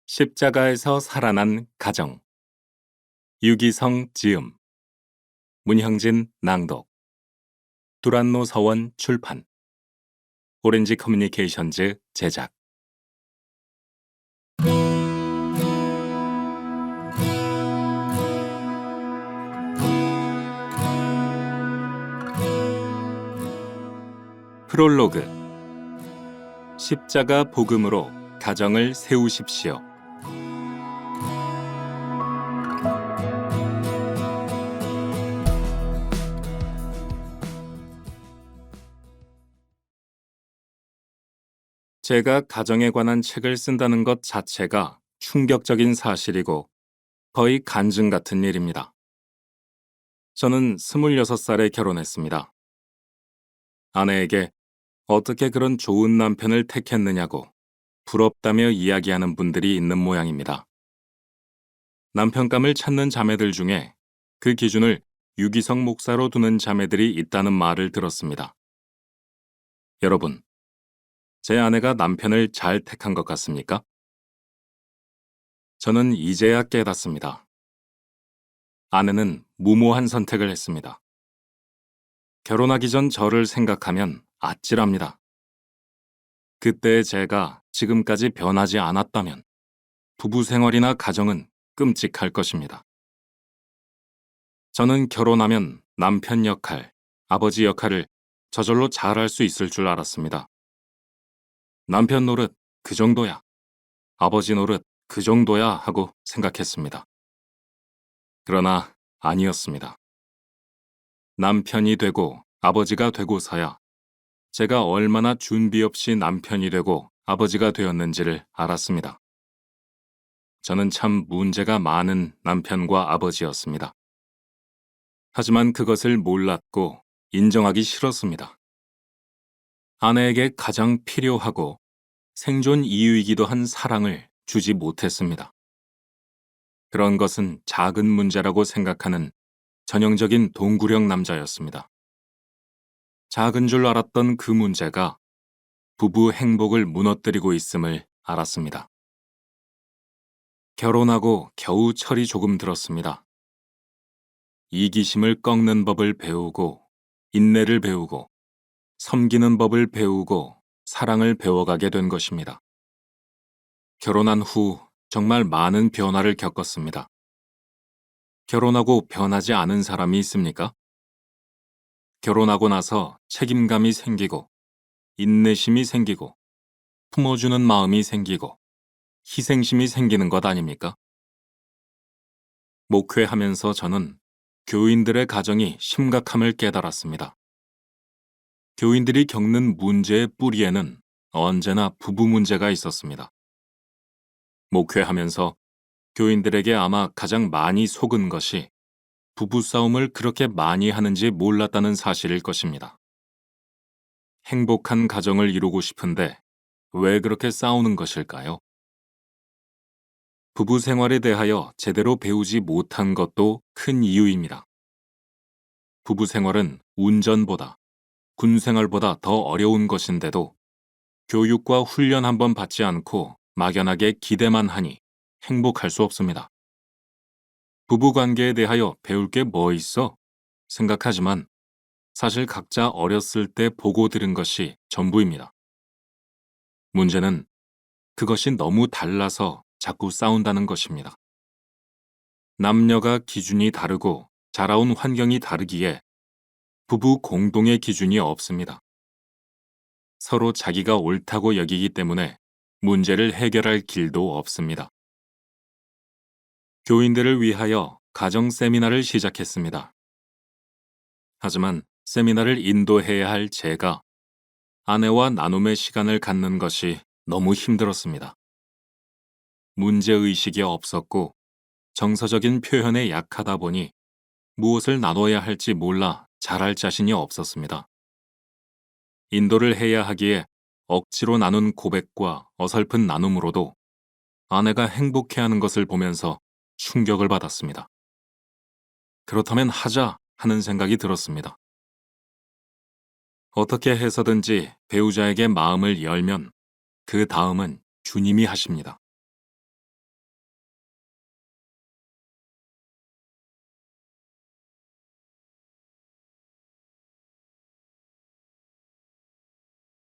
십자가에서 살아난 가정. 유기성 지음, 문형진 낭독, 두란노 서원 출판, 오렌지 커뮤니케이션즈 제작. 프롤로그. 십자가 복음으로 가정을 세우십시오. 제가 가정에 관한 책을 쓴다는 것 자체가 충격적인 사실이고 거의 간증 같은 일입니다. 저는 26살에 결혼했습니다. 아내에게 어떻게 그런 좋은 남편을 택했느냐고 부럽다며 이야기하는 분들이 있는 모양입니다. 남편감을 찾는 자매들 중에 그 기준을 유기성 목사로 두는 자매들이 있다는 말을 들었습니다. 여러분, 제 아내가 남편을 잘 택한 것 같습니까? 저는 이제야 깨닫습니다. 아내는 무모한 선택을 했습니다. 결혼하기 전 저를 생각하면 아찔합니다. 그때 제가 지금까지 변하지 않았다면 부부 생활이나 가정은 끔찍할 것입니다. 저는 결혼하면 남편 역할, 아버지 역할을 저절로 잘할 수 있을 줄 알았습니다. 남편 노릇 그 정도야, 아버지 노릇 그 정도야 하고 생각했습니다. 그러나 아니었습니다. 남편이 되고 아버지가 되고서야 제가 얼마나 준비 없이 남편이 되고 아버지가 되었는지를 알았습니다. 저는 참 문제가 많은 남편과 아버지였습니다. 하지만 그것을 몰랐고 인정하기 싫었습니다. 아내에게 가장 필요하고 생존 이유이기도 한 사랑을 주지 못했습니다. 그런 것은 작은 문제라고 생각하는 전형적인 동구령 남자였습니다. 작은 줄 알았던 그 문제가 부부 행복을 무너뜨리고 있음을 알았습니다. 결혼하고 겨우 철이 조금 들었습니다. 이기심을 꺾는 법을 배우고 인내를 배우고 섬기는 법을 배우고 사랑을 배워가게 된 것입니다. 결혼한 후 정말 많은 변화를 겪었습니다. 결혼하고 변하지 않은 사람이 있습니까? 결혼하고 나서 책임감이 생기고 인내심이 생기고 품어주는 마음이 생기고 희생심이 생기는 것 아닙니까? 목회하면서 저는 교인들의 가정이 심각함을 깨달았습니다. 교인들이 겪는 문제의 뿌리에는 언제나 부부 문제가 있었습니다. 목회하면서 교인들에게 아마 가장 많이 속은 것이 부부싸움을 그렇게 많이 하는지 몰랐다는 사실일 것입니다. 행복한 가정을 이루고 싶은데 왜 그렇게 싸우는 것일까요? 부부 생활에 대하여 제대로 배우지 못한 것도 큰 이유입니다. 부부 생활은 운전보다, 군 생활보다 더 어려운 것인데도 교육과 훈련 한번 받지 않고 막연하게 기대만 하니 행복할 수 없습니다. 부부 관계에 대하여 배울 게 뭐 있어? 생각하지만 사실 각자 어렸을 때 보고 들은 것이 전부입니다. 문제는 그것이 너무 달라서 자꾸 싸운다는 것입니다. 남녀가 기준이 다르고 자라온 환경이 다르기에 부부 공동의 기준이 없습니다. 서로 자기가 옳다고 여기기 때문에 문제를 해결할 길도 없습니다. 교인들을 위하여 가정 세미나를 시작했습니다. 하지만 세미나를 인도해야 할 제가 아내와 나눔의 시간을 갖는 것이 너무 힘들었습니다. 문제의식이 없었고 정서적인 표현에 약하다 보니 무엇을 나눠야 할지 몰라 잘할 자신이 없었습니다. 인도를 해야 하기에 억지로 나눈 고백과 어설픈 나눔으로도 아내가 행복해하는 것을 보면서 충격을 받았습니다. 그렇다면 하자 하는 생각이 들었습니다. 어떻게 해서든지 배우자에게 마음을 열면 그 다음은 주님이 하십니다.